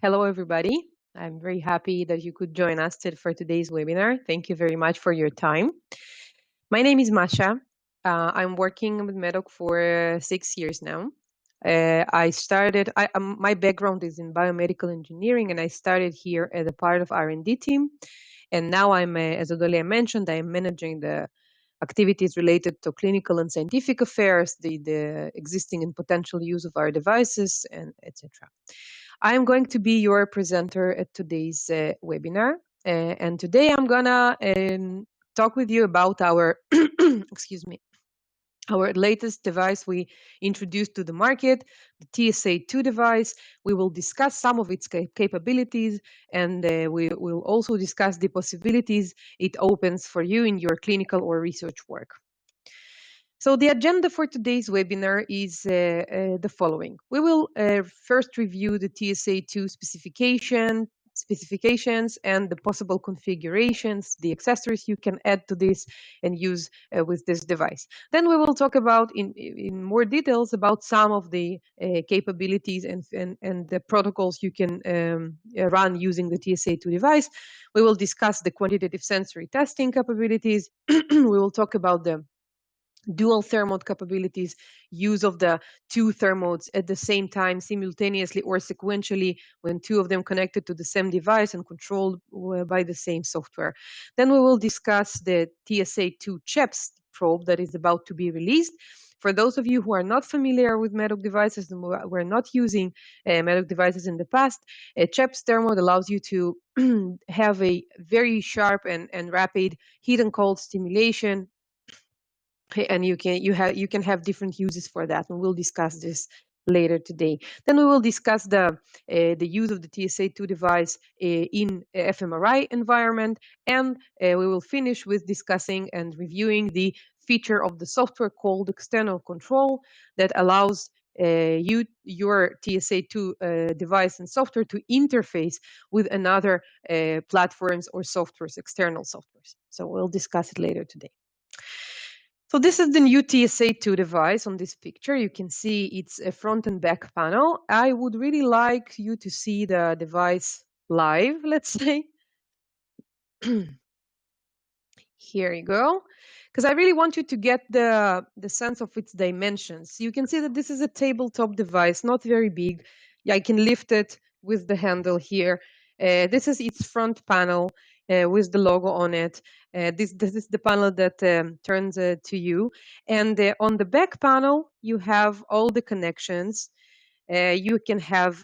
Hello, everybody. I'm very happy that you could join us for today's webinar. Thank you very much for your time. My name is Masha. I'm working with Medoc for 6 years now. My background is in biomedical engineering, and I started here as a part of R&D team. And now as Odolia mentioned, I'm managing the activities related to clinical and scientific affairs, the existing and potential use of our devices, and etc. I'm going to be your presenter at today's webinar. And today I'm gonna talk with you about our, excuse me, our latest device we introduced to the market, the TSA-II device. We will discuss some of its capabilities, and we will also discuss the possibilities it opens for you in your clinical or research work. So the agenda for today's webinar is the following. We will first review the TSA-II specifications and the possible configurations, the accessories you can add to this and use with this device. Then we will talk about in more details about some of the capabilities and the protocols you can run using the TSA-II device. We will discuss the quantitative sensory testing capabilities. We will talk about the dual thermode capabilities, use of the two thermodes at the same time, simultaneously or sequentially, when two of them connected to the same device and controlled by the same software. Then we will discuss the TSA-II CHEPS probe that is about to be released. For those of you who are not familiar with Medoc devices and were not using Medoc devices in the past, a CHEPS thermode allows you to have a very sharp and rapid heat and cold stimulation. Okay, and you can have different uses for that, and we'll discuss this later today. Then we will discuss the use of the TSA-II device in fMRI environment, and we will finish with discussing and reviewing the feature of the software called external control that allows your TSA-II device and software to interface with another platforms or softwares, external softwares. So we'll discuss it later today. So this is the new TSA-II device on this picture. You can see it's a front and back panel. I would really like you to see the device live, let's say. Here you go. Because I really want you to get the sense of its dimensions. You can see that this is a tabletop device, not very big. I can lift it with the handle here. This is its front panel with the logo on it. This is the panel that turns to you. And on the back panel, you have all the connections. You can have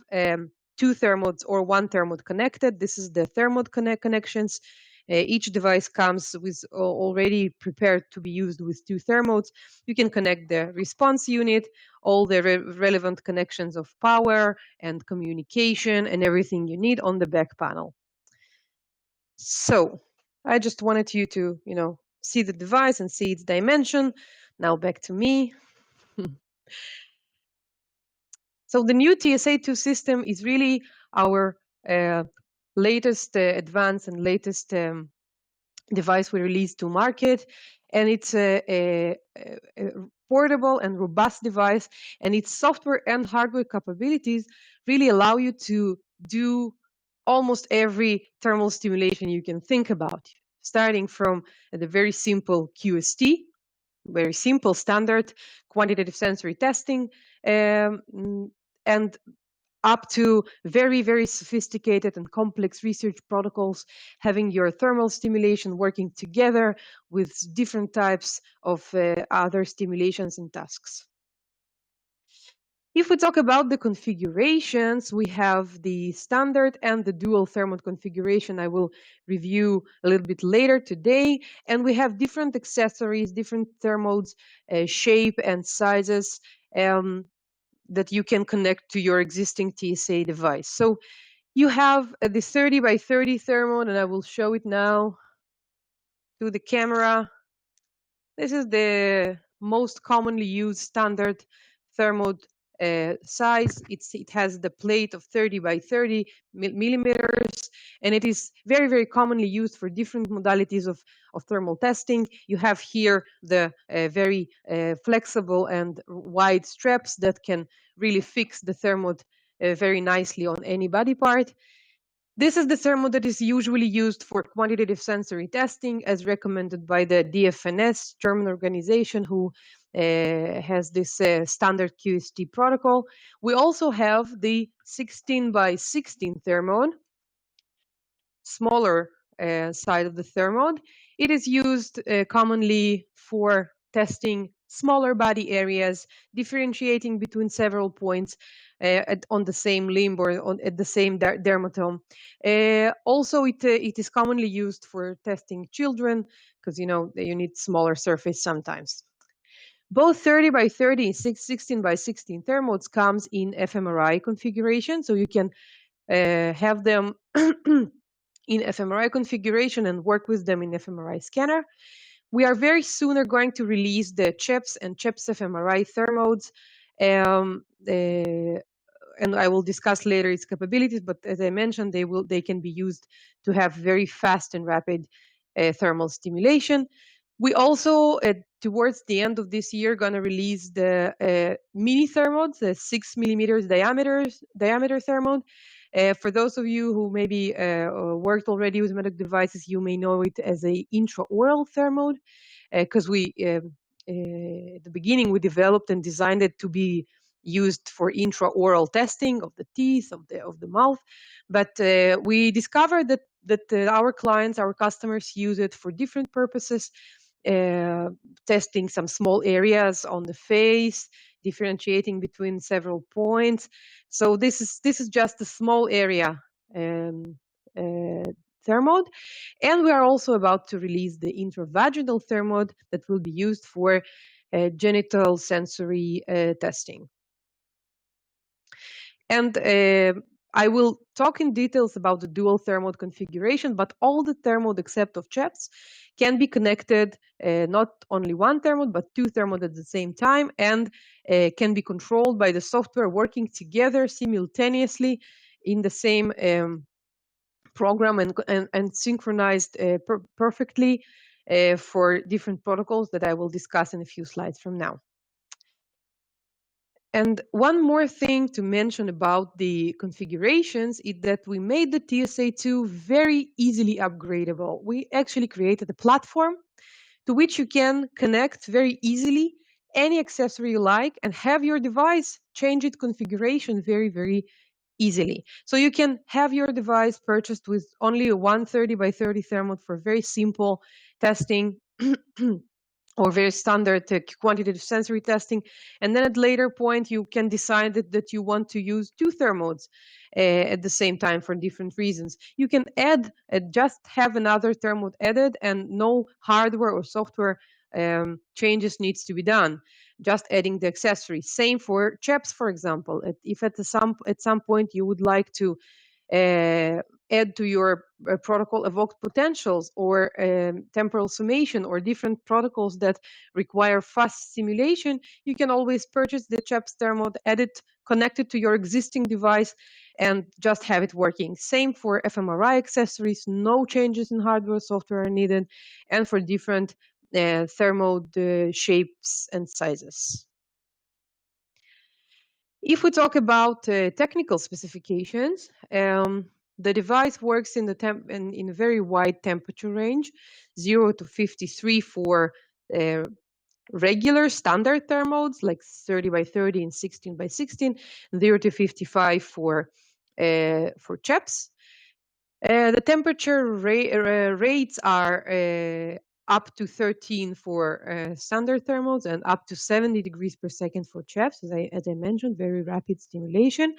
two thermodes or one thermode connected. This is the thermode connections. Each device comes with already prepared to be used with two thermodes. You can connect the response unit, all the relevant connections of power and communication and everything you need on the back panel. So I just wanted you to, see the device and see its dimension. Now back to me. So the new TSA-II system is really our latest advance and latest device we released to market, and it's a portable and robust device, and its software and hardware capabilities really allow you to do almost every thermal stimulation you can think about, starting from the very simple QST, very simple standard quantitative sensory testing, and up to very, very sophisticated and complex research protocols, having your thermal stimulation working together with different types of other stimulations and tasks. If we talk about the configurations, we have the standard and the dual thermode configuration I will review a little bit later today. And we have different accessories, different thermodes, shape and sizes that you can connect to your existing TSA device. So you have the 30 by 30 thermode, and I will show it now to the camera. This is the most commonly used standard thermode size. It has the plate of 30 by 30 millimeters, and it is very, very commonly used for different modalities of thermal testing. You have here the very flexible and wide straps that can really fix the thermode very nicely on any body part. This is the thermode that is usually used for quantitative sensory testing, as recommended by the DFNS, German organization, who has this standard QST protocol. We also have the 16 by 16 thermode, smaller side of the thermode. It is used commonly for testing smaller body areas, differentiating between several points on the same limb or at the same dermatome. Also, it is commonly used for testing children because you need smaller surface sometimes. Both 30 by 30 and 16 by 16 thermodes comes in fMRI configuration, so you can have them in fMRI configuration and work with them in fMRI scanner. We are very soon going to release the CHEPS and CHEPS fMRI thermodes, and I will discuss later its capabilities. But as I mentioned, they can be used to have very fast and rapid thermal stimulation. We also, towards the end of this year, going to release the mini thermodes, the 6 millimeters diameter thermode. For those of you who maybe worked already with Medoc devices, you may know it as a intraoral thermode, because at the beginning we developed and designed it to be used for intraoral testing of the teeth, of the mouth. But we discovered that our clients, our customers, use it for different purposes. Testing some small areas on the face, differentiating between several points. So this is just a small area thermode, and we are also about to release the intravaginal thermode that will be used for genital sensory testing. And I will talk in details about the dual thermode configuration, but all the thermode except of CHEPS can be connected, not only one thermode, but two thermode at the same time, and can be controlled by the software working together simultaneously in the same program and synchronized perfectly for different protocols that I will discuss in a few slides from now. And one more thing to mention about the configurations is that we made the TSA-II very easily upgradable. We actually created a platform to which you can connect very easily any accessory you like and have your device change its configuration very, very easily. So you can have your device purchased with only a 130 by 30 thermode for very simple testing or very standard quantitative sensory testing. And then at later point, you can decide that you want to use two thermodes at the same time for different reasons. You can add, just have another thermode added, and no hardware or software changes needs to be done. Just adding the accessory. Same for CHEPS, for example. If at some point you would like to add to your protocol evoked potentials or temporal summation or different protocols that require fast simulation, you can always purchase the CHEPS thermode, add it, connect it to your existing device, and just have it working. Same for fMRI accessories, no changes in hardware, software are needed, and for different thermode shapes and sizes. If we talk about technical specifications, the device works in a very wide temperature range, 0 to 53 for regular standard thermodes like 30 by 30 and 16 by 16, 0 to 55 for CHEPS. The temperature rates are up to 13 for standard thermals and up to 70 degrees per second for CHEPS, as I mentioned, very rapid stimulation.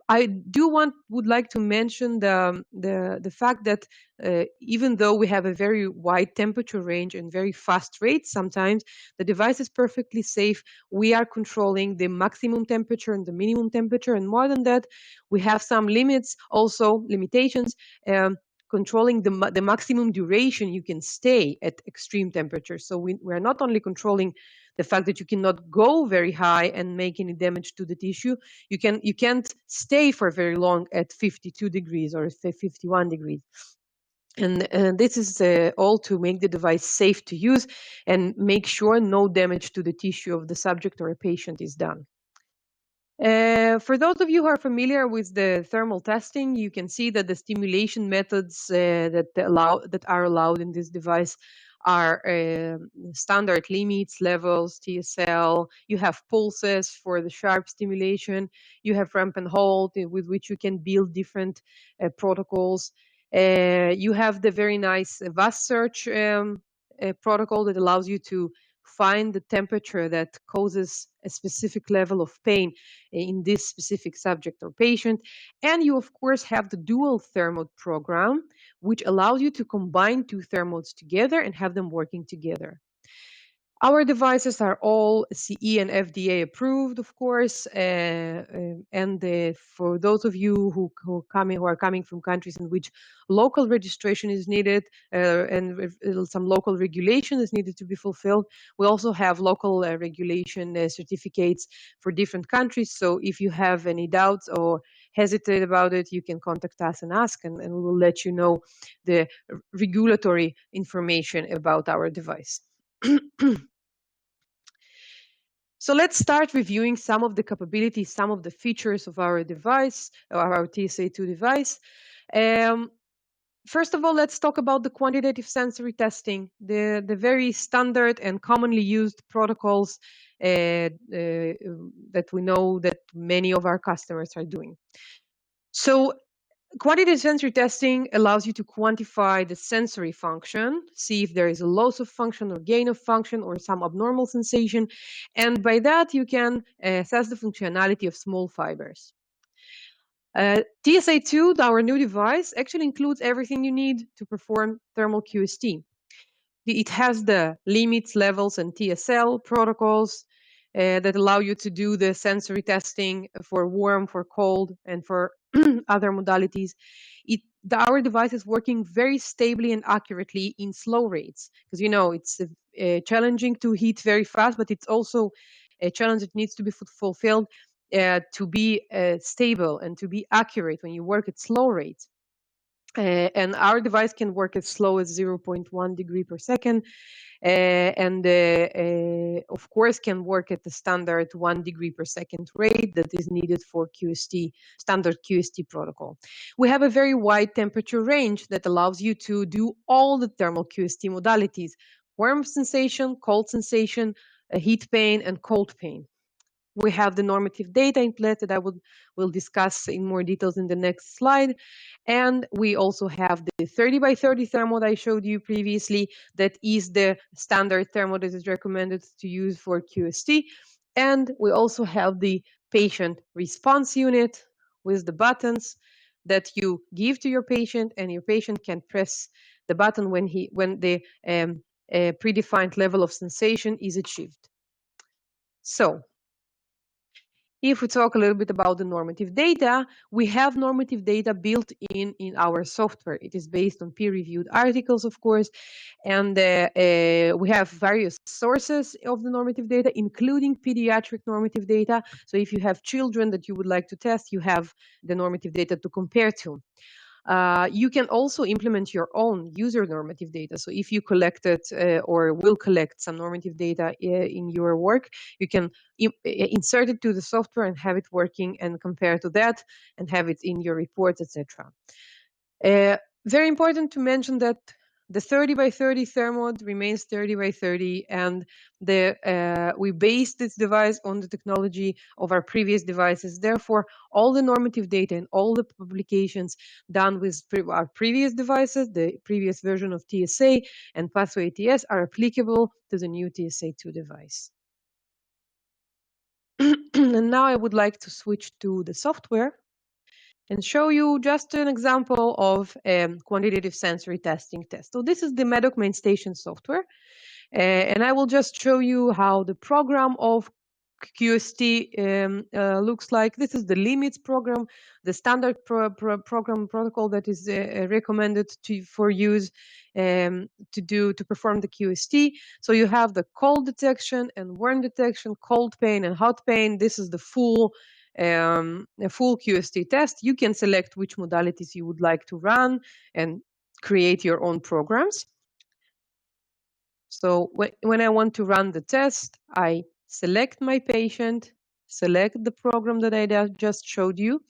I would like to mention the fact that even though we have a very wide temperature range and very fast rates, sometimes the device is perfectly safe. We are controlling the maximum temperature and the minimum temperature, and more than that, we have some limitations. Controlling the maximum duration you can stay at extreme temperatures. So we're not only controlling the fact that you cannot go very high and make any damage to the tissue. You can't stay for very long at 52 degrees or 51 degrees. And this is all to make the device safe to use and make sure no damage to the tissue of the subject or a patient is done. For those of you who are familiar with the thermal testing, you can see that the stimulation methods that are allowed in this device are standard limits, levels, TSL. You have pulses for the sharp stimulation. You have ramp and hold with which you can build different protocols. You have the very nice VAS search protocol that allows you to find the temperature that causes a specific level of pain in this specific subject or patient. And you, of course, have the dual thermode program, which allows you to combine two thermodes together and have them working together. Our devices are all CE and FDA approved, of course, and for those of you who are coming from countries in which local registration is needed and some local regulation is needed to be fulfilled, we also have local regulation certificates for different countries. So if you have any doubts or hesitate about it, you can contact us and ask, and we will let you know the regulatory information about our device. So let's start reviewing some of the capabilities, some of the features of our device, or our TSA-II device. First of all, let's talk about the quantitative sensory testing, the very standard and commonly used protocols that we know that many of our customers are doing. So quantitative sensory testing allows you to quantify the sensory function, see if there is a loss of function or gain of function or some abnormal sensation. And by that, you can assess the functionality of small fibers. TSA-II, our new device, actually includes everything you need to perform thermal QST. It has the limits, levels, and TSL protocols that allow you to do the sensory testing for warm, for cold, and for other modalities. Our device is working very stably and accurately in slow rates because it's challenging to heat very fast, but it's also a challenge that needs to be fulfilled to be stable and to be accurate when you work at slow rates. And our device can work as slow as 0.1 degree per second, and of course can work at the standard 1 degree per second rate that is needed for QST, standard QST protocol. We have a very wide temperature range that allows you to do all the thermal QST modalities: warm sensation, cold sensation, heat pain, and cold pain. We have the normative data in place that will discuss in more details in the next slide. And we also have the 30 by 30 thermode I showed you previously. That is the standard thermode that is recommended to use for QST. And we also have the patient response unit with the buttons that you give to your patient, and your patient can press the button when the predefined level of sensation is achieved. So if we talk a little bit about the normative data, we have normative data built in our software. It is based on peer-reviewed articles, of course, and we have various sources of the normative data, including pediatric normative data. So if you have children that you would like to test, you have the normative data to compare to. You can also implement your own user normative data. So if you collected or will collect some normative data in your work, you can insert it to the software and have it working and compare to that and have it in your reports, etc. Very important to mention that the 30 by 30 thermode remains 30 by 30, and we base this device on the technology of our previous devices. Therefore, all the normative data and all the publications done with our previous devices, the previous version of TSA and Pathway ATS, are applicable to the new TSA-II device. And now I would like to switch to the software and show you just an example of quantitative sensory testing test. So this is the Medoc main station software, and I will just show you how the program of QST looks like. This is the limits program, the standard program protocol that is recommended for use to perform the QST. So you have the cold detection and warm detection, cold pain and hot pain. This is the full QST test. You can select which modalities you would like to run and create your own programs. So when I want to run the test, I select my patient select the program that I just showed you.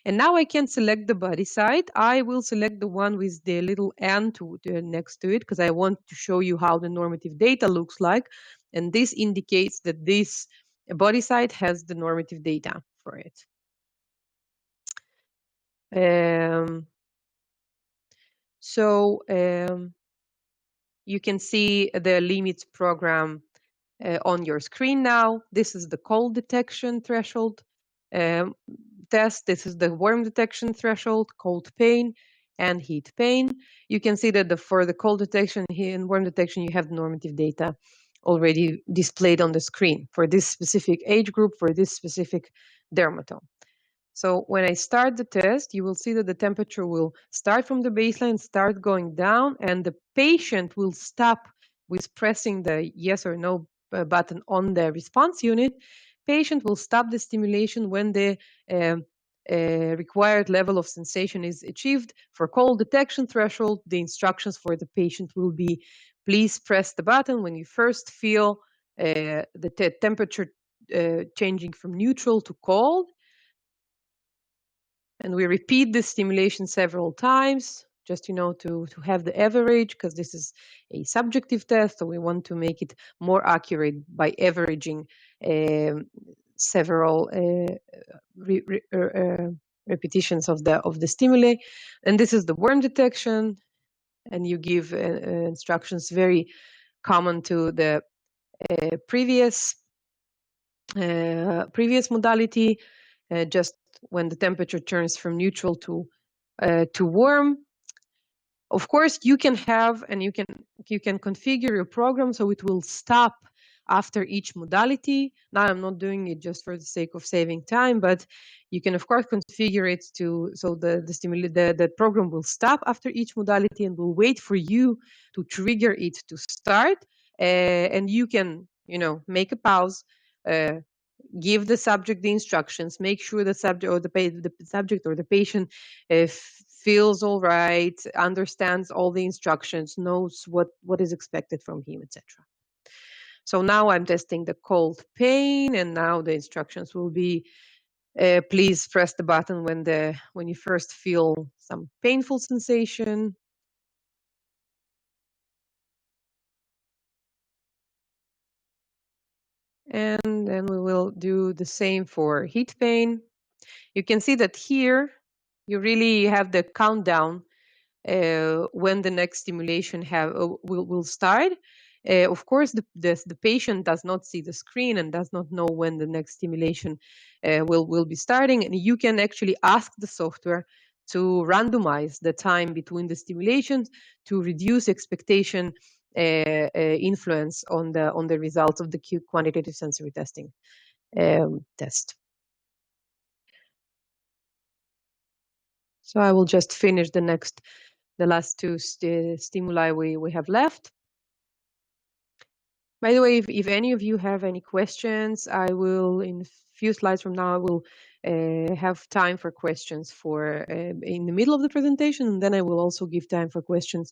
And now I can select the body side. I will select the one with the little N next to it, because I want to show you how the normative data looks like. And this indicates that this body side has the normative data for it. You can see the limits program on your screen now. This is the cold detection threshold test. This is the warm detection threshold, cold pain, and heat pain. You can see that for the cold detection and warm detection, you have the normative data already displayed on the screen for this specific age group, for this specific dermatome. So when I start the test, you will see that the temperature will start from the baseline, start going down, and the patient will stop with pressing the yes or no button on the response unit. Patient will stop the stimulation when the required level of sensation is achieved. For cold detection threshold, the instructions for the patient will be, please press the button when you first feel the temperature changing from neutral to cold. And we repeat this stimulation several times, just to have the average, because this is a subjective test, so we want to make it more accurate by averaging several repetitions of the stimuli. And this is the worm detection, and you give instructions very common to the previous modality, just when the temperature turns from neutral to warm. Of course, you can have, and you can configure your program so it will stop after each modality. Now I'm not doing it just for the sake of saving time, but you can of course configure it so the program will stop after each modality and will wait for you to trigger it to start. And you can make a pause, give the subject the instructions, make sure the subject or the subject or the patient feels all right, understands all the instructions, knows what is expected from him, etc. So now I'm testing the cold pain, and now the instructions will be, please press the button when you first feel some painful sensation. And then we will do the same for heat pain. You can see that here you really have the countdown when the next stimulation will start. Of course, the patient does not see the screen and does not know when the next stimulation will be starting. And you can actually ask the software to randomize the time between the stimulations to reduce expectation influence on the results of the quantitative sensory testing test. So I will just finish the last two stimuli we have left. By the way, if any of you have any questions, I will, in a few slides from now, I will have time for questions in the middle of the presentation, and then I will also give time for questions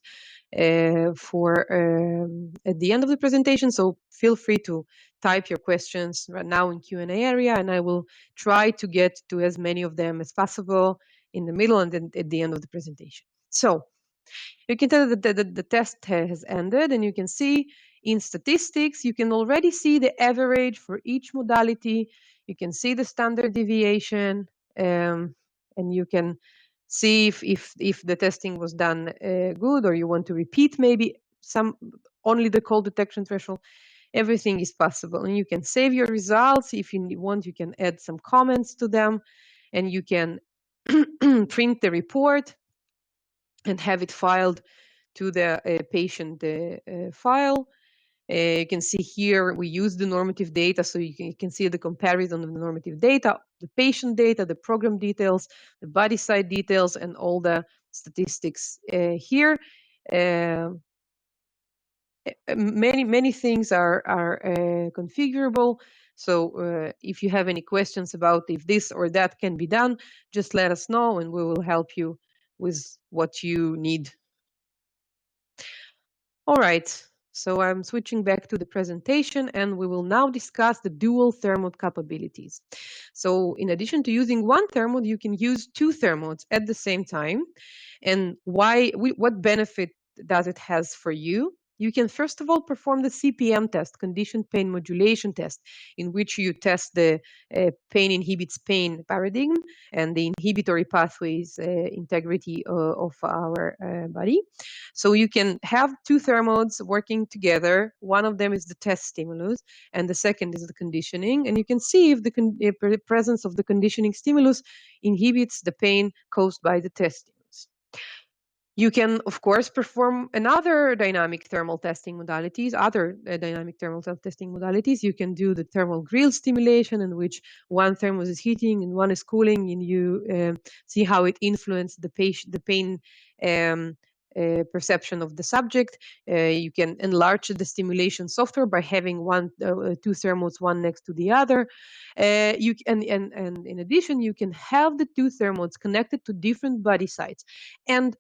at the end of the presentation. So feel free to type your questions right now in Q&A area, and I will try to get to as many of them as possible in the middle and then at the end of the presentation. So you can tell that the test has ended, and you can see in statistics, you can already see the average for each modality. You can see the standard deviation, and you can see if the testing was done good, or you want to repeat maybe only the cold detection threshold. Everything is possible, and you can save your results. If you want, you can add some comments to them, and you can print the report and have it filed to the patient file. You can see here we use the normative data, so you can see the comparison of the normative data, the patient data, the program details, the body side details, and all the statistics here. Many things are configurable. So if you have any questions about if this or that can be done, just let us know, and we will help you with what you need. All right. So I'm switching back to the presentation, and we will now discuss the dual thermode capabilities. So in addition to using one thermode, you can use two thermodes at the same time. And what benefit does it has for you? You can first of all perform the CPM test, conditioned pain modulation test, in which you test the pain inhibits pain paradigm and the inhibitory pathways integrity of our body. So you can have two thermodes working together. One of them is the test stimulus, and the second is the conditioning. And you can see if the presence of the conditioning stimulus inhibits the pain caused by the test stimulus. You can, of course, perform another dynamic thermal testing modalities, other dynamic thermal testing modalities. You can do the thermal grill stimulation, in which one thermos is heating and one is cooling, and you see how it influences the pain perception of the subject. You can enlarge the stimulation software by having two thermals, one next to the other. And in addition, you can have the two thermals connected to different body sites and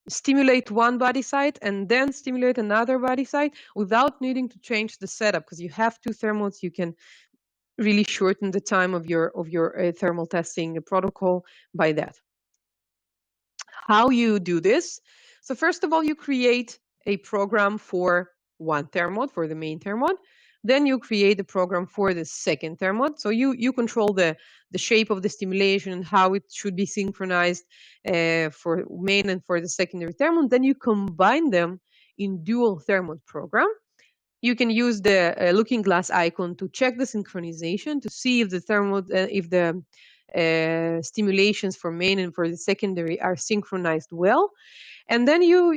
stimulate one body site and then stimulate another body site without needing to change the setup, because you have two thermals. You can really shorten the time of your thermal testing protocol by that. How you do this? So first of all, you create a program for one thermode, for the main thermode. Then you create a program for the second thermode. So you control the shape of the stimulation and how it should be synchronized for main and for the secondary thermode. Then you combine them in dual thermode program. You can use the looking glass icon to check the synchronization to see if the thermode, if the stimulations for main and for the secondary are synchronized well. And then you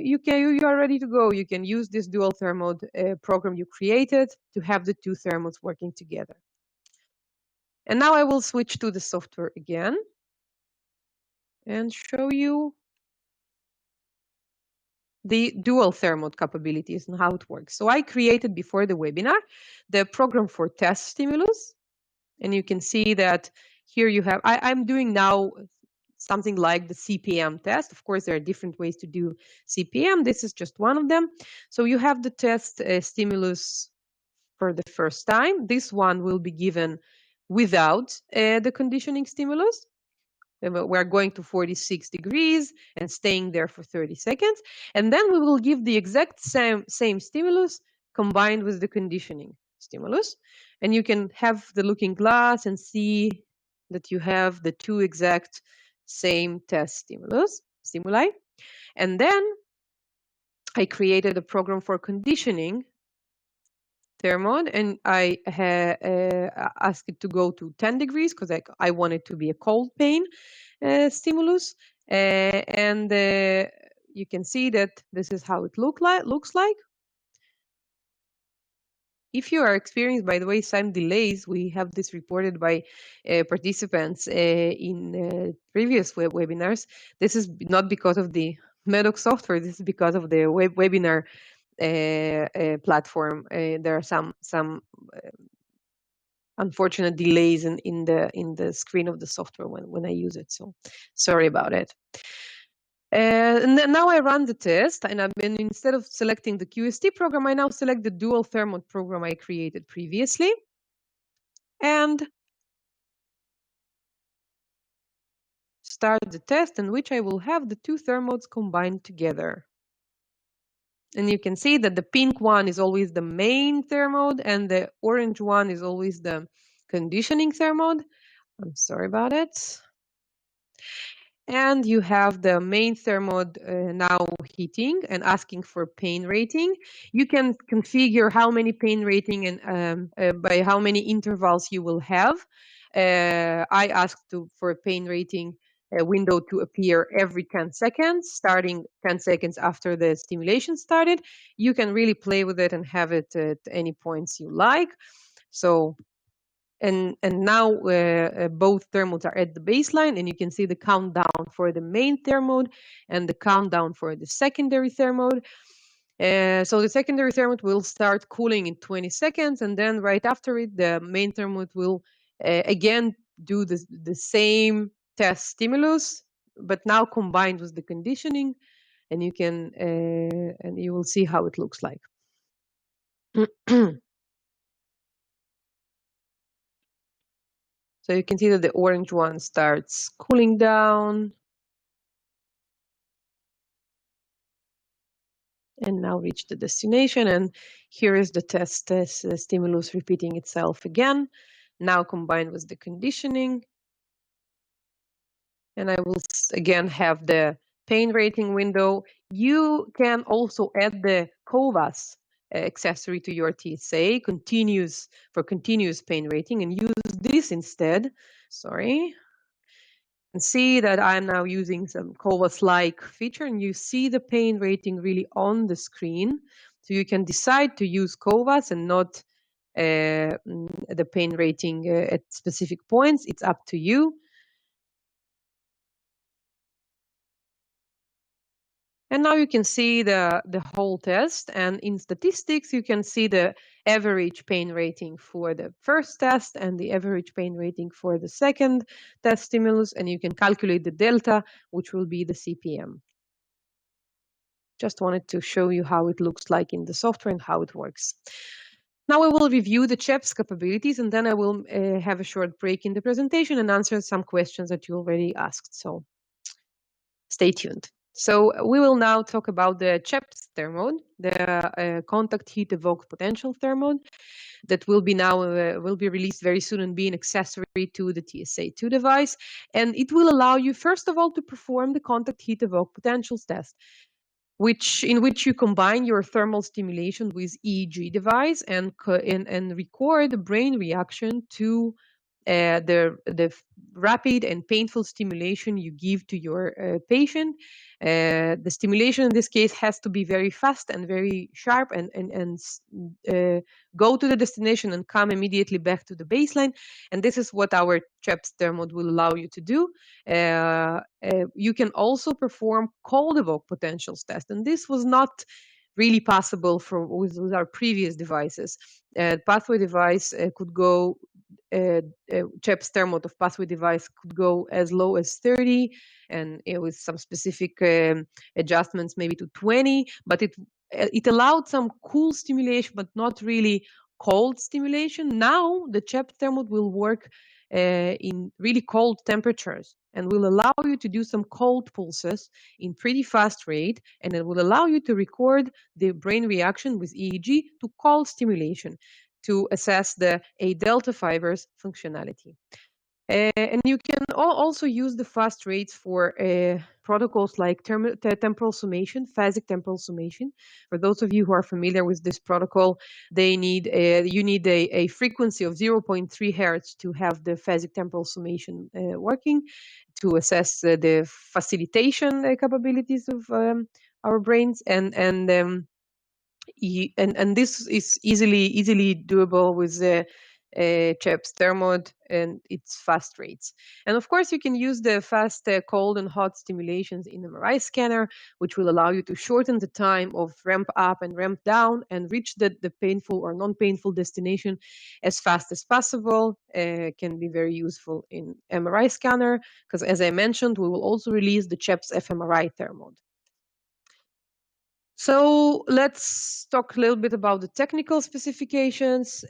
are ready to go. You can use this dual thermode program you created to have the two thermodes working together. And now I will switch to the software again and show you the dual thermode capabilities and how it works. So I created before the webinar the program for test stimulus. And you can see that here you have, I'm doing now something like the CPM test. Of course, there are different ways to do CPM. This is just one of them. So you have the test stimulus for the first time. This one will be given without the conditioning stimulus. We're going to 46 degrees and staying there for 30 seconds. And then we will give the exact same stimulus combined with the conditioning stimulus. And you can have the looking glass and see that you have the two exact same test stimuli. And then I created a program for conditioning thermode, and I asked it to go to 10 degrees because I want it to be a cold pain stimulus. And you can see that this is how it looks like. If you are experienced, by the way, some delays, we have this reported by participants in previous webinars. This is not because of the Medoc software. This is because of the webinar platform. There are some unfortunate delays in the screen of the software when I use it. So sorry about it. And now I run the test, and instead of selecting the QST program, I now select the dual thermode program I created previously. And start the test in which I will have the two thermodes combined together. And you can see that the pink one is always the main thermode and the orange one is always the conditioning thermode. I'm sorry about it. And you have the main thermode now heating and asking for pain rating. You can configure how many pain rating and by how many intervals you will have. I asked for a pain rating window to appear every 10 seconds, starting 10 seconds after the stimulation started. You can really play with it and have it at any points you like. So and now both thermodes are at the baseline, and you can see the countdown for the main thermode and the countdown for the secondary thermode. So the secondary thermode will start cooling in 20 seconds, and then right after it, the main thermode will again do the same test stimulus, but now combined with the conditioning and you can and you will see how it looks like. So you can see that the orange one starts cooling down and now reach the destination. And here is the test stimulus repeating itself again, now combined with the conditioning. And I will again have the pain rating window. You can also add the COVAS accessory to your TSA for continuous pain rating and use this instead. Sorry. And see that I'm now using some COVAS-like feature, and you see the pain rating really on the screen. So you can decide to use COVAS and not the pain rating at specific points. It's up to you. And now you can see the whole test, and in statistics you can see the average pain rating for the first test and the average pain rating for the second test stimulus, and you can calculate the delta, which will be the CPM. Just wanted to show you how it looks like in the software and how it works. Now we will review the CHEPS capabilities, and then I will have a short break in the presentation and answer some questions that you already asked. So stay tuned. So we will now talk about the CHEPS thermode, the contact heat evoked potential thermode that will be released very soon and be an accessory to the TSA-II device. And it will allow you, first of all, to perform the contact heat evoked potentials test, in which you combine your thermal stimulation with EEG device and record the brain reaction to the rapid and painful stimulation you give to your patient. The stimulation in this case has to be very fast and very sharp and go to the destination and come immediately back to the baseline. And this is what our CHEPS thermode will allow you to do. You can also perform cold evoke potentials test, and this was not really possible with our previous devices. Pathway device could go CHEPS thermode of pathway device could go as low as 30, and with some specific adjustments maybe to 20, but it allowed some cool stimulation, but not really cold stimulation. Now the CHEPS thermode will work in really cold temperatures and will allow you to do some cold pulses in pretty fast rate, and it will allow you to record the brain reaction with EEG to cold stimulation to assess the A delta fibers functionality. And you can also use the fast rates for protocols like temporal summation, phasic temporal summation. For those of you who are familiar with this protocol, you need a frequency of 0.3 hertz to have the phasic temporal summation working to assess the facilitation capabilities of our brains, and this is easily doable with the CHEPS thermode and its fast rates. And of course, you can use the fast cold and hot stimulations in MRI scanner, which will allow you to shorten the time of ramp up and ramp down and reach the painful or non-painful destination as fast as possible. Can be very useful in MRI scanner because, as I mentioned, we will also release the CHEPS fMRI thermode. So let's talk a little bit about the technical specifications.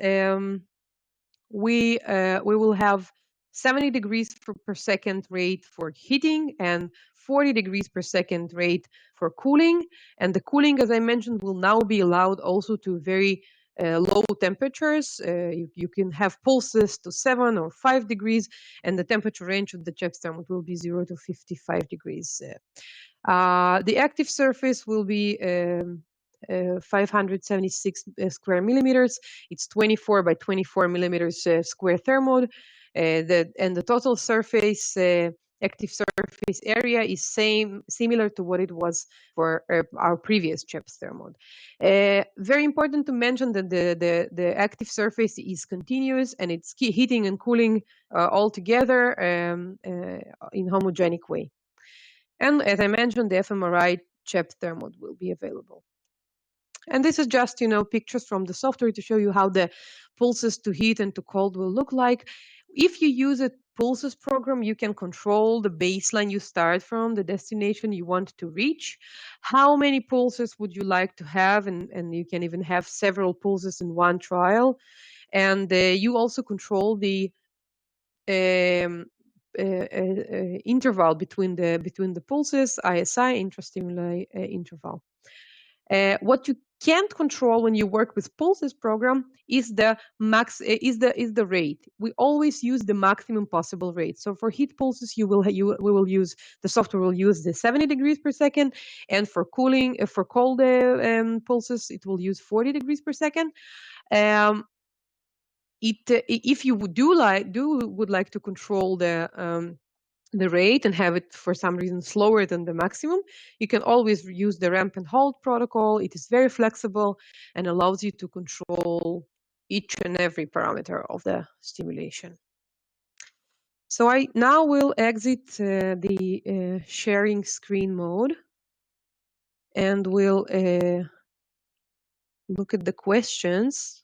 We will have 70 degrees per second rate for heating and 40 degrees per second rate for cooling. And the cooling, as I mentioned, will now be allowed also to very low temperatures. You can have pulses to 7 or 5 degrees, and the temperature range of the CHEPS thermode will be 0 to 55 degrees. The active surface will be 576 square millimeters. It's 24 by 24 millimeters square thermode. The total surface active surface area is similar to what it was for our previous CHEPS thermode. Very important to mention that the active surface is continuous and it's heating and cooling all together in homogenic way. And as I mentioned, the fMRI CHEPS thermode will be available. And this is just, pictures from the software to show you how the pulses to heat and to cold will look like. If you use a pulses program, you can control the baseline you start from, the destination you want to reach. How many pulses would you like to have? And you can even have several pulses in one trial. And you also control the um, interval between the pulses, ISI, intrastimuli interval. What you can't control when you work with pulses program is the rate. We always use the maximum possible rate. So for heat pulses, the software will use the 70 degrees per second, and for cooling, for cold pulses, it will use 40 degrees per second. If you would like to control the rate and have it for some reason slower than the maximum, you can always use the ramp and hold protocol. It is very flexible and allows you to control each and every parameter of the stimulation. So I now will exit the sharing screen mode, and we'll look at the questions.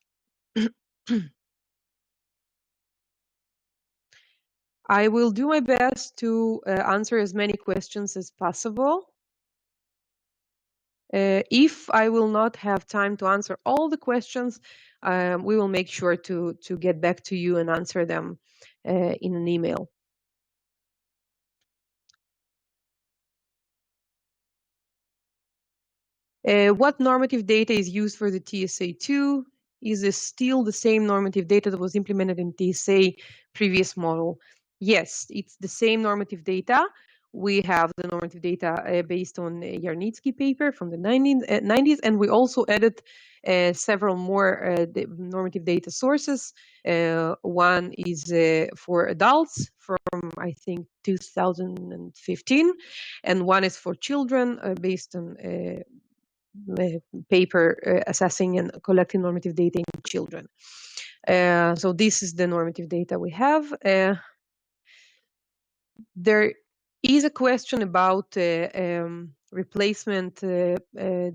I will do my best to answer as many questions as possible. If I will not have time to answer all the questions, we will make sure to get back to you and answer them in an email. What normative data is used for the TSA-II? Is this still the same normative data that was implemented in TSA previous model? Yes, it's the same normative data. We have the normative data based on Yarnitsky paper from the 90s, and we also added several more normative data sources. One is for adults from, I think, 2015, and one is for children based on paper assessing and collecting normative data in children. So this is the normative data we have. There is a question about replacement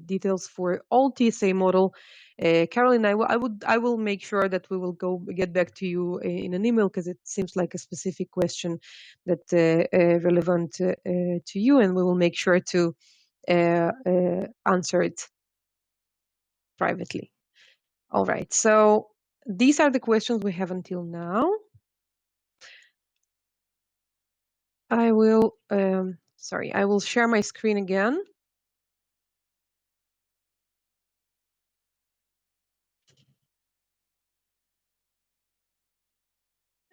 details for all TSA model. Caroline, I will make sure that we will get back to you in an email, because it seems like a specific question that relevant to you, and we will make sure to answer it privately. All right, so these are the questions we have until now. I will share my screen again.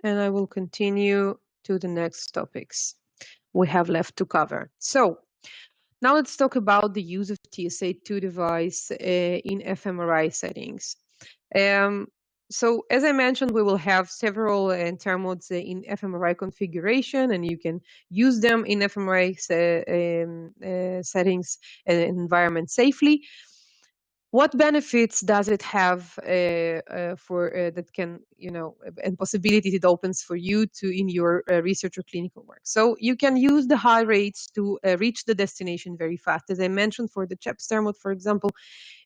And I will continue to the next topics we have left to cover. So now let's talk about the use of TSA-II device in fMRI settings. So as I mentioned, we will have several thermodes in fMRI configuration, and you can use them in fMRI settings and environment safely. What benefits does it have for that can, and possibilities it opens for you to in your research or clinical work? So you can use the high rates to reach the destination very fast. As I mentioned, for the CHEPS thermode, for example,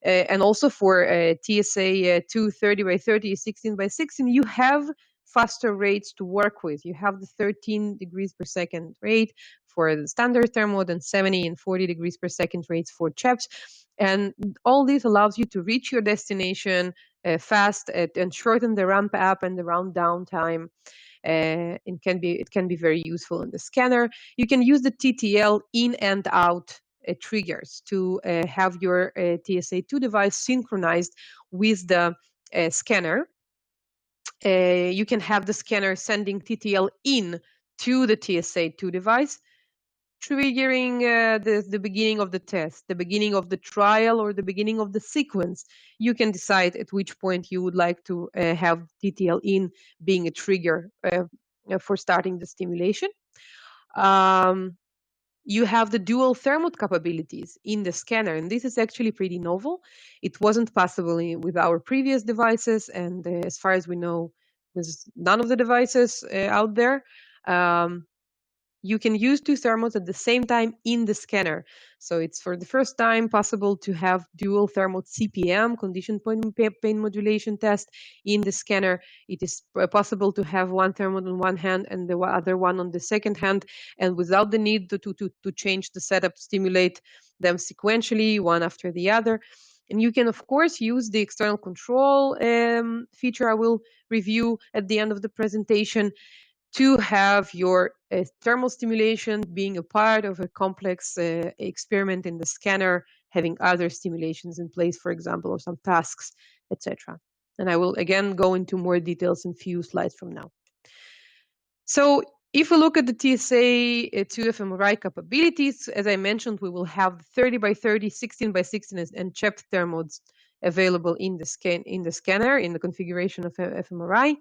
and also for TSA-II 30 by 30, 16 by 16, you have faster rates to work with. You have the 13 degrees per second rate for the standard thermode, and 70 and 40 degrees per second rates for CHEPS. And all this allows you to reach your destination fast and shorten the ramp up and the ramp down time. It can be very useful in the scanner. You can use the TTL in and out triggers to have your TSA-II device synchronized with the scanner. You can have the scanner sending TTL in to the TSA-II device, triggering the beginning of the test, the beginning of the trial, or the beginning of the sequence. You can decide at which point you would like to have TTL in being a trigger for starting the stimulation. You have the dual thermode capabilities in the scanner, and this is actually pretty novel. It wasn't possible with our previous devices, and as far as we know, there's none of the devices out there. you can use two thermodes at the same time in the scanner. So it's for the first time possible to have dual thermode CPM, condition pain modulation test, in the scanner. It is possible to have one thermode on one hand and the other one on the second hand, and without the need to change the setup, stimulate them sequentially, one after the other. And you can, of course, use the external control feature I will review at the end of the presentation to have your thermal stimulation being a part of a complex experiment in the scanner, having other stimulations in place, for example, or some tasks, etc. And I will again go into more details in a few slides from now. So if we look at the TSA-II fMRI capabilities, as I mentioned, we will have 30 by 30, 16 by 16, and CHEPS thermodes available in the scanner, in the configuration of fMRI.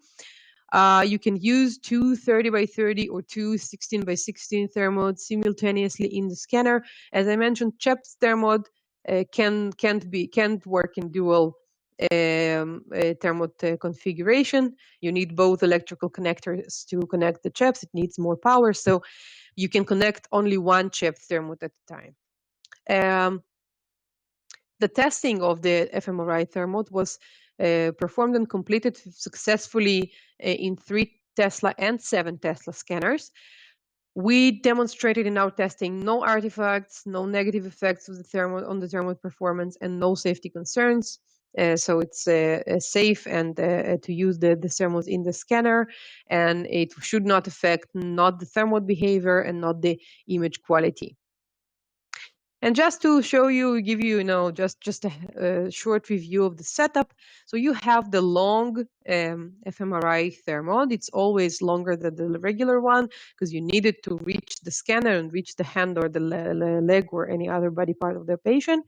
You can use two 30 by 30 or two 16 by 16 thermodes simultaneously in the scanner. As I mentioned, CHEPS thermode can't work in dual thermode configuration. You need both electrical connectors to connect the CHEPS. It needs more power, so you can connect only one CHEPS thermode at a time. The testing of the fMRI thermode was performed and completed successfully in 3 Tesla and 7 Tesla scanners. We demonstrated in our testing no artifacts, no negative effects of the thermode on the thermode performance, and no safety concerns. So it's safe and to use the thermodes in the scanner, and it should not affect not the thermode behavior and not the image quality. And just to show you, give you, just a short review of the setup. So you have the long fMRI thermode. It's always longer than the regular one because you need it to reach the scanner and reach the hand or the leg or any other body part of the patient.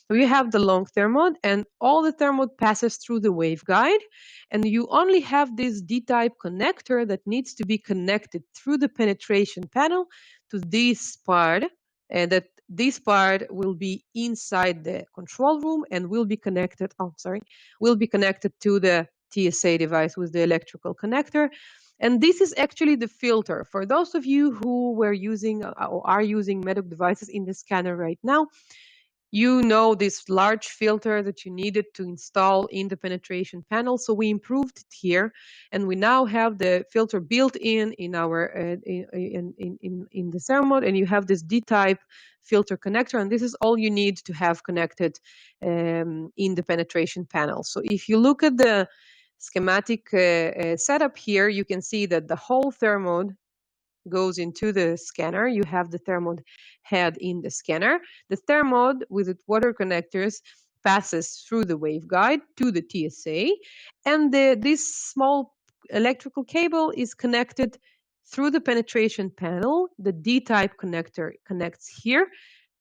So you have the long thermode, and all the thermode passes through the waveguide, and you only have this D-type connector that needs to be connected through the penetration panel to this part, and that this part will be inside the control room and will be connected, will be connected to the TSA device with the electrical connector. And this is actually the filter. For those of you who were using or are using Medoc devices in the scanner right now, you know this large filter that you needed to install in the penetration panel. So we improved it here, and we now have the filter built in our in the thermode, and you have this D-type filter connector, and this is all you need to have connected in the penetration panel. So if you look at the schematic setup here, you can see that the whole thermode goes into the scanner. You have the thermode head in the scanner. The thermode with its water connectors passes through the waveguide to the TSA, and this small electrical cable is connected through the penetration panel. The D-type connector connects here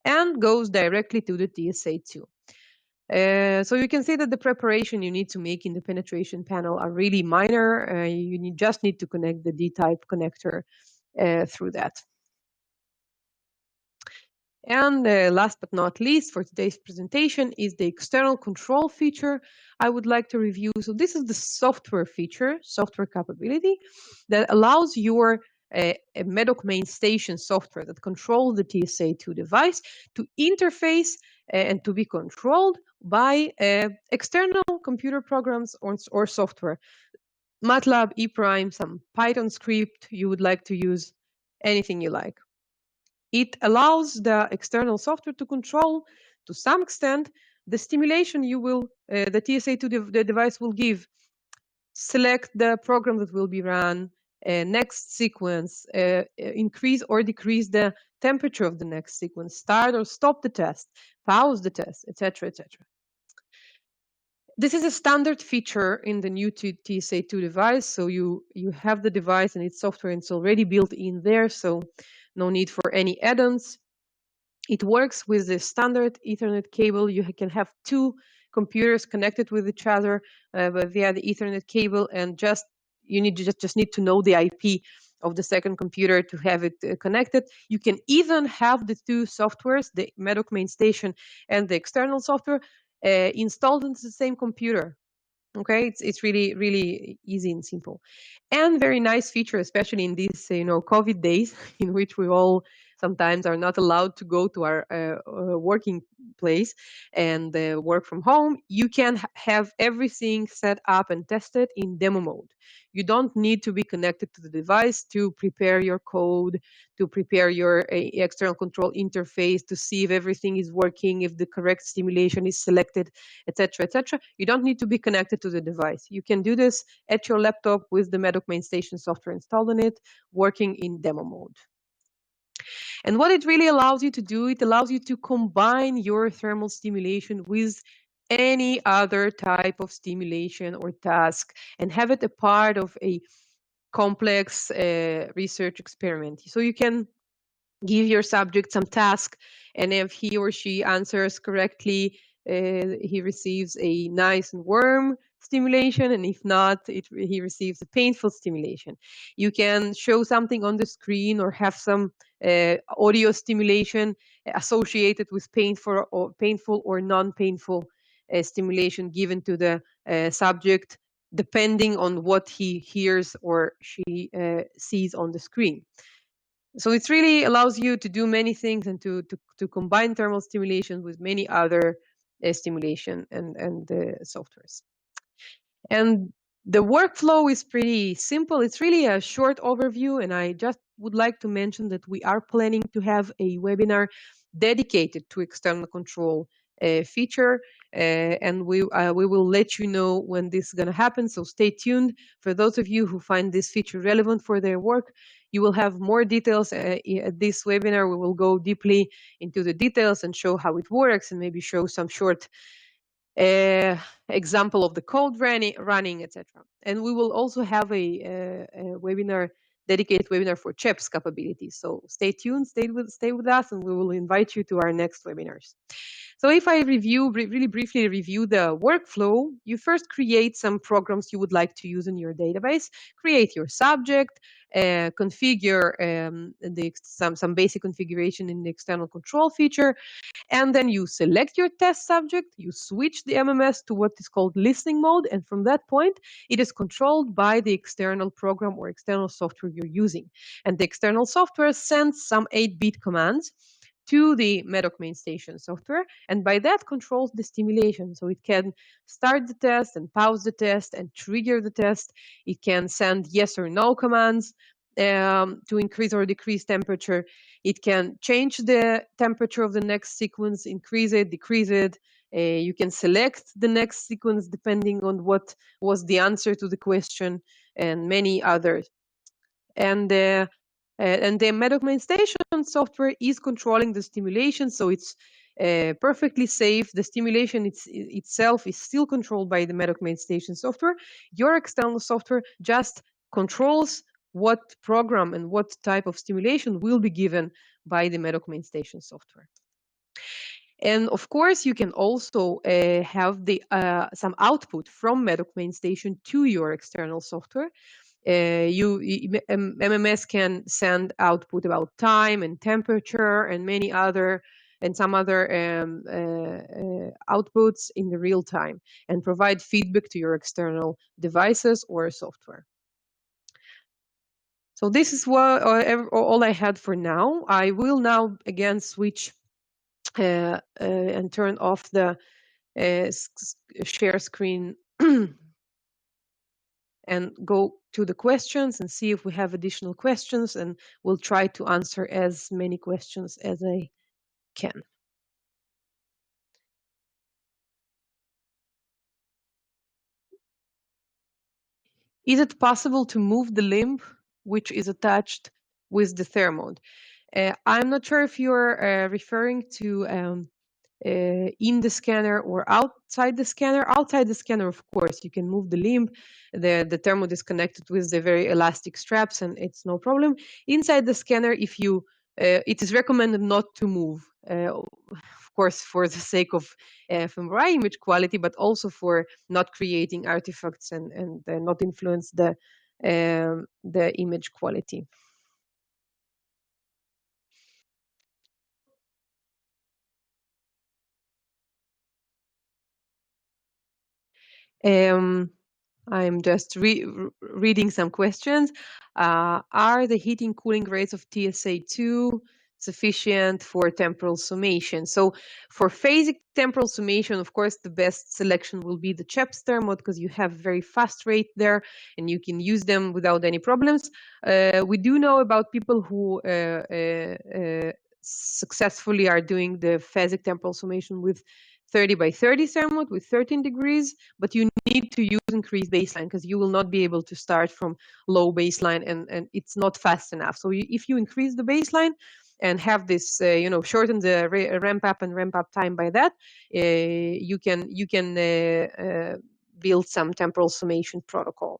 and goes directly to the TSA-II. So you can see that the preparation you need to make in the penetration panel are really minor. You just need to connect the D-type connector through that. And last but not least for today's presentation is the external control feature I would like to review. So this is the software feature, software capability that allows your Medoc main station software that controls the TSA-II device to interface and to be controlled by external computer programs or software. MATLAB, ePrime, some Python script you would like to use, anything you like. It allows the external software to control, to some extent, the stimulation the TSA-II the device will give. Select the program that will be run, next sequence, increase or decrease the temperature of the next sequence, start or stop the test, pause the test, etc., etc. This is a standard feature in the new TSA-II device. So you have the device and its software, and it's already built in there. So no need for any add-ons. It works with the standard Ethernet cable. You can have two computers connected with each other via the Ethernet cable, and you just need to know the IP of the second computer to have it connected. You can even have the two softwares, the Medoc main station and the external software, installed into the same computer. Okay, it's really easy and simple, and very nice feature, especially in these COVID days, in which we all sometimes are not allowed to go to our working place and work from home. You can have everything set up and tested in demo mode. You don't need to be connected to the device to prepare your code, to prepare your external control interface, to see if everything is working, if the correct stimulation is selected, etc., etc. You don't need to be connected to the device. You can do this at your laptop with the Medoc main station software installed on it, working in demo mode. And what it really allows you to do, it allows you to combine your thermal stimulation with any other type of stimulation or task and have it a part of a complex research experiment. So you can give your subject some task, and if he or she answers correctly, he receives a nice and warm stimulation, and if not, he receives a painful stimulation. You can show something on the screen or have some audio stimulation associated with painful or non-painful stimulation given to the subject, depending on what he hears or she sees on the screen. So it really allows you to do many things and to combine thermal stimulation with many other stimulation and softwares. And the workflow is pretty simple. It's really a short overview, and I just would like to mention that we are planning to have a webinar dedicated to external control feature, and we will let you know when this is going to happen. So stay tuned. For those of you who find this feature relevant for their work, you will have more details at this webinar. We will go deeply into the details and show how it works, and maybe show some short example of the code running, etc. And we will also have a dedicated webinar for CHEPS capabilities. So stay tuned, stay with us, and we will invite you to our next webinars. So if I really briefly review the workflow, you first create some programs you would like to use in your database, create your subject, configure some basic configuration in the external control feature, and then you select your test subject, you switch the MMS to what is called listening mode, and from that point, it is controlled by the external program or external software you're using. And the external software sends some 8-bit commands to the Medoc main station software, and by that controls the stimulation. So it can start the test and pause the test and trigger the test. It can send yes or no commands to increase or decrease temperature. It can change the temperature of the next sequence, increase it, decrease it. You can select the next sequence depending on what was the answer to the question, and many others. And the Medoc main station software is controlling the stimulation, so it's perfectly safe. The stimulation itself is still controlled by the Medoc main station software. Your external software just controls what program and what type of stimulation will be given by the Medoc main station software. And of course, you can also have some output from Medoc main station to your external software. MMS can send output about time and temperature and some other outputs in the real time, and provide feedback to your external devices or software. So this is all I had for now. I will now again switch and turn off the share screen and go to the questions and see if we have additional questions, and we'll try to answer as many questions as I can. Is it possible to move the limb which is attached with the thermode? I'm not sure if you're referring to in the scanner or outside the scanner. Outside the scanner, of course, you can move the limb. The thermode is connected with the very elastic straps, and it's no problem. Inside the scanner, it is recommended not to move. Of course, for the sake of fMRI image quality, but also for not creating artifacts and not influence the image quality. I'm just reading some questions. Are the heating cooling rates of TSA-II sufficient for temporal summation? So for phasic temporal summation, of course, the best selection will be the CHEPS thermode because you have very fast rate there and you can use them without any problems. We do know about people who successfully are doing the phasic temporal summation with 30 by 30 thermode with 13 degrees, but you need to use increased baseline because you will not be able to start from low baseline and it's not fast enough. So if you increase the baseline and have this, shorten the ramp up and ramp up time by that, you can build some temporal summation protocol.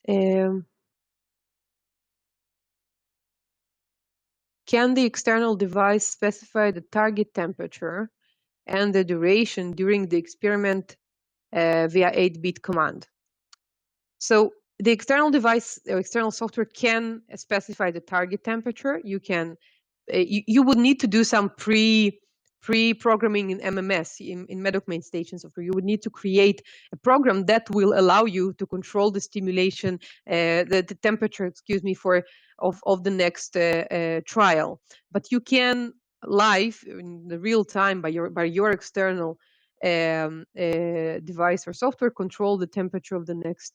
Um, can the external device specify the target temperature and the duration during the experiment via 8-bit command? So the external device or external software can specify the target temperature. You can you would need to do some pre-programming in MMS in Medoc main station software. You would need to create a program that will allow you to control the stimulation, the temperature, excuse me, of the next trial. But you can live in the real time by your external device or software control the temperature of the next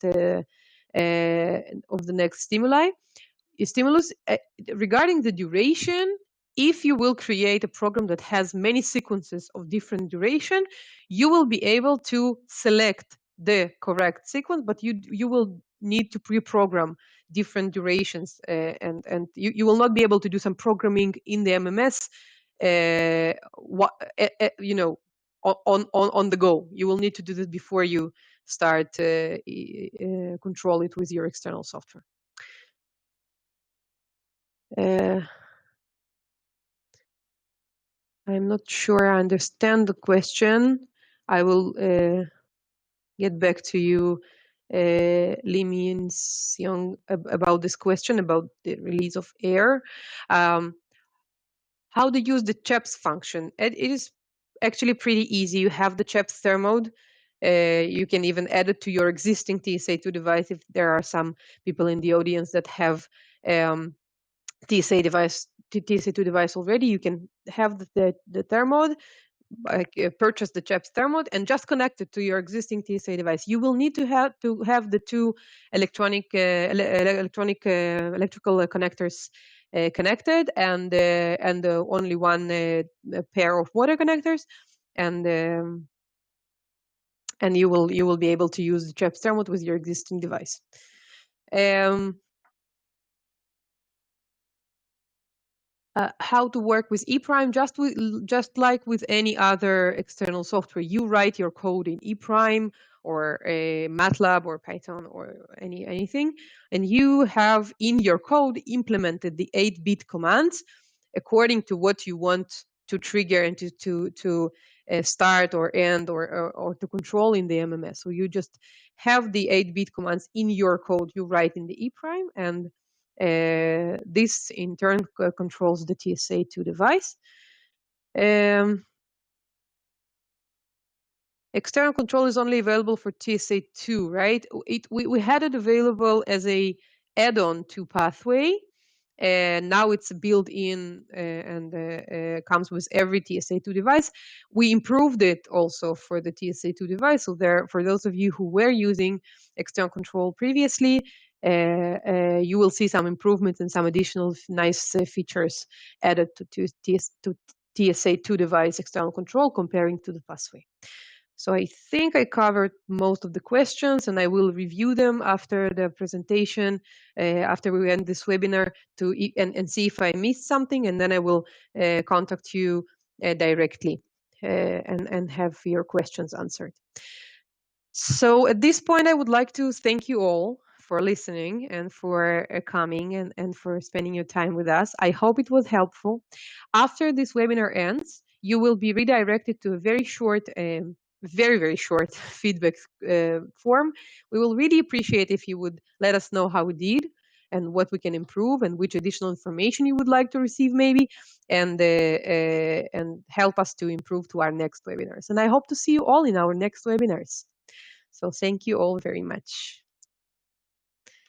stimulus. Regarding the duration, if you will create a program that has many sequences of different duration, you will be able to select the correct sequence, but you will need to pre-program different durations, and you will not be able to do some programming in the MMS, on the go. You will need to do this before you start control it with your external software. I'm not sure I understand the question. I will get back to you, Lee Min-seong, about this question about the release of air. How to use the CHEPS function? It is actually pretty easy. You have the CHEPS thermode. You can even add it to your existing TSA-II device if there are some people in the audience that have TSA device, TSA-II device already. You can have the thermode, purchase the CHEPS thermode and just connect it to your existing TSA device. You will need to have the two electrical connectors connected and only one pair of water connectors, and you will be able to use the CHEPS thermode with your existing device. How to work with ePrime, just like with any other external software. You write your code in ePrime or MATLAB or Python or anything, and you have in your code implemented the 8-bit commands according to what you want to trigger and to start or end or to control in the MMS. So you just have the 8-bit commands in your code you write in the ePrime, and this in turn controls the TSA-II device. External control is only available for TSA-II, right? We had it available as a add-on to Pathway, and now it's built in and comes with every TSA-II device. We improved it also for the TSA-II device. So there, for those of you who were using external control previously, you will see some improvements and some additional nice features added to TSA-II device external control comparing to the Pathway. So I think I covered most of the questions, and I will review them after the presentation, after we end this webinar, and see if I missed something, and then I will contact you directly and have your questions answered. So at this point, I would like to thank you all for listening and for coming and for spending your time with us. I hope it was helpful. After this webinar ends, you will be redirected to a very short, very short feedback form. We will really appreciate if you would let us know how we did. and what we can improve and which additional information you would like to receive maybe, and help us to improve to our next webinars. And I hope to see you all in our next webinars. So thank you all very much.